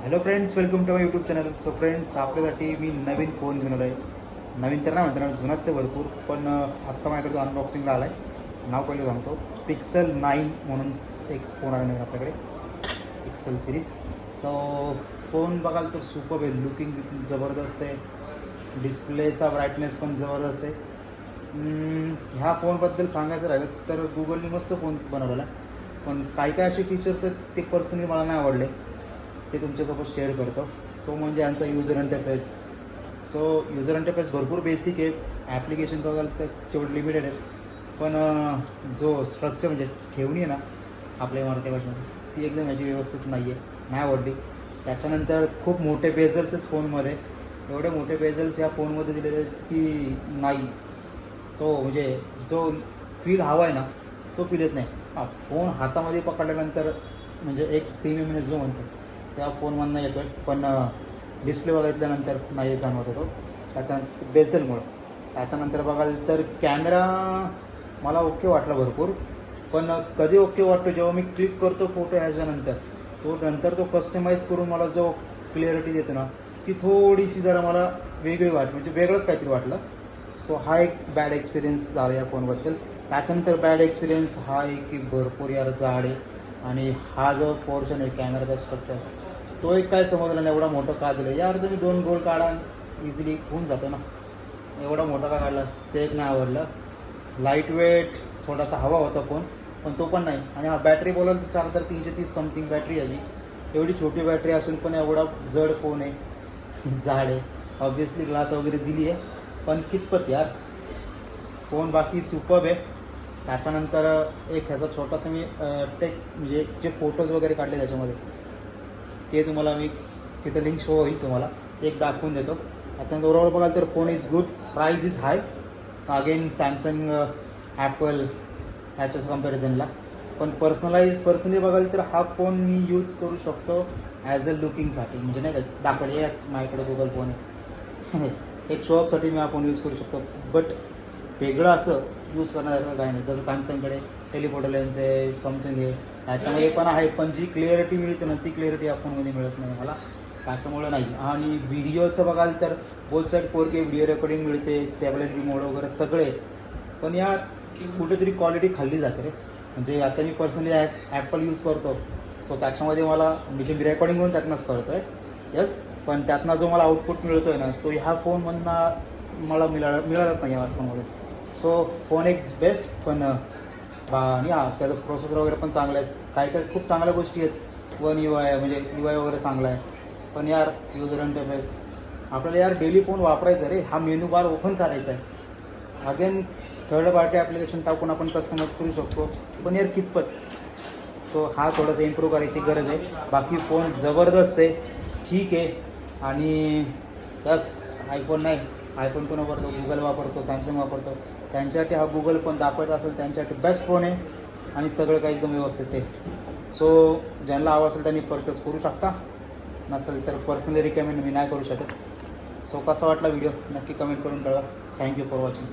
Hello friends, welcome to my YouTube channel. So friends, आपल्यासाठी मी नवीन phone घेऊन आलो आहे. नवीन तर नाही म्हणतात, जुनाच आहे भरपूर, पण आत्ता माझ्याकडे अनबॉक्सिंगला आला आहे. नाव पहिले सांगतो. पिक्सल 9 म्हणून एक फोन आला नवीन आपल्याकडे, पिक्सल सिरीज. सो फोन बघाल तर सुपर आहे, लुकिंग जबरदस्त आहे, डिस्प्लेचा ब्राईटनेस पण जबरदस्त आहे. ह्या फोनबद्दल सांगायचं राहिलं तर गुगलने मस्त फोन बनवलेला आहे, पण काही काय असे फीचर्स आहेत ते पर्सनली मला नाही आवडले, ते तुमच्यासोबत शेअर करतो. तो म्हणजे यांचा user interface. So user interface भरपूर बेसिक आहे, ॲप्लिकेशन बघाल तर तेवढं लिमिटेड आहे, पण जो स्ट्रक्चर म्हणजे ठेवणी आहे ना आपल्या मराठी भाषेमध्ये, ती एकदम याची व्यवस्थित नाही आहे, नाही आवडली. त्याच्यानंतर खूप मोठे बेझल्स आहेत फोनमध्ये, एवढे मोठे बेझल्स या फोनमध्ये दिलेले आहेत की नाही, तो म्हणजे जो फील हवा आहे ना तो फील येत नाही. हा फोन हातामध्ये पकडल्यानंतर म्हणजे एक प्रीमियमनेस जो म्हणतो त्या फोनमधनं येतो आहे, पण डिस्प्ले बघितल्यानंतर नाही जाणवत होतो त्याच्यानंतर बेझलमुळं. त्याच्यानंतर बघाल तर कॅमेरा मला ओके वाटला भरपूर, पण कधी ओके वाटतो जेव्हा मी क्लिक करतो फोटो ह्याच्यानंतर, तो नंतर तो कस्टमाइज करून मला जो क्लिअरिटी देतो ना ती थोडीशी जरा मला वेगळी वाटली, म्हणजे वेगळंच काहीतरी वाटलं. सो हा एक बॅड एक्सपिरियन्स झाला या फोनबद्दल. त्याच्यानंतर बॅड एक्सपिरियन्स हा आहे की भरपूर यार जाड आहे, आणि हा जो पोर्शन आहे कॅमेराचा स्ट्रक्चर तो एक काय समजला नाही, एवढा मोठं का दिलं यार, तुम्ही 2 गोल काढा इझिली होऊन जातो ना, एवढा मोठा का काढला ते एक नाही आवडलं. लाईट वेट थोडासा हवा होता फोन, पण तो पण नाही. आणि हा बॅटरी बोलाल तर 4330 समथिंग बॅटरी याची, एवढी छोटी बॅटरी असून पण एवढा जड फोन आहे, जाड आहे. ऑब्वियसली ग्लास वगैरे दिली आहे, पण कितपत यार. फोन बाकी सुपर्ब आहे. त्याच्यानंतर एक ह्याचा छोटासा मी टेक म्हणजे जे फोटोज वगैरे काढले त्याच्यामध्ये, ते तुम्हाला मी तिथं लिंक शो होईल, तुम्हाला एक दाखवून देतो. त्याच्यानंतर ओव्हरऑल बघाल तर phone is good, price is high again Samsung, Apple ह्याच्याच कंपॅरिझनला. पण पर्सनली बघाल तर हा फोन मी यूज करू शकतो ॲज अ लुकिंगसाठी, म्हणजे नाही का दाखवले येस माझ्याकडे गुगल फोन आहे एक शोअपसाठी मी हा फोन यूज करू शकतो. बट वेगळं असं यूज करण्यासारखं काही नाही. जसं सॅमसंगकडे टेलिफोटो लेन्स आहे, समथिंग आहे, त्याच्यामध्ये पण आहे, पण जी क्लिअरिटी मिळते ना ती क्लिअरिटी या फोनमध्ये मिळत नाही मला, त्याच्यामुळं नाही. आणि व्हिडिओचं बघाल तर both side 4K video recording मिळते, स्टेबिलिटी मोड वगैरे सगळे, पण या कुठेतरी क्वालिटी खाल्ली जाते रे. म्हणजे आता मी पर्सनली ॲपल यूज करतो, सो त्याच्यामध्ये मला म्हणजे मी रेकॉर्डिंग करून त्यातनंच करतो आहे यस, पण त्यातनं जो मला आउटपुट मिळतो आहे ना तो ह्या फोनमधनं मला मिळालंच नाही या फोनमध्ये. सो फोन इज बेस्ट, पण आणि हां त्याचं प्रोसेसर वगैरे पण चांगलं आहे, काही काही खूप चांगल्या गोष्टी आहेत. वन UI आहे, म्हणजे UI वगैरे चांगला आहे, पण यार युजर इंटरफेस आपल्याला यार डेली फोन वापरायचा रे, हा मेनू बार ओपन करायचा आहे, अगेन थर्ड पार्टी ॲप्लिकेशन टाकून आपण कस्टमाइज करू शकतो, पण यार कितपत. सो हा थोडासा इम्प्रूव्ह करायची गरज आहे. बाकी फोन जबरदस्त आहे, ठीक आहे. आणि प्लस आयफोन नाही, आयफोन पण वापरतो, गुगल वापरतो, सॅमसंग वापरतो, त्यांच्यासाठी हा गुगल फोन दाखवायचा असेल त्यांच्यासाठी बेस्ट फोन आहे, आणि सगळं काही एकदम व्यवस्थित आहे. सो ज्यांना हवं असेल त्यांनी परचेस करू शकता, नसेल तर पर्सनली रिकमेंड मी नाही करू शकत. सो कसा वाटला व्हिडिओ नक्की कमेंट करून कळवा. Thank you for watching.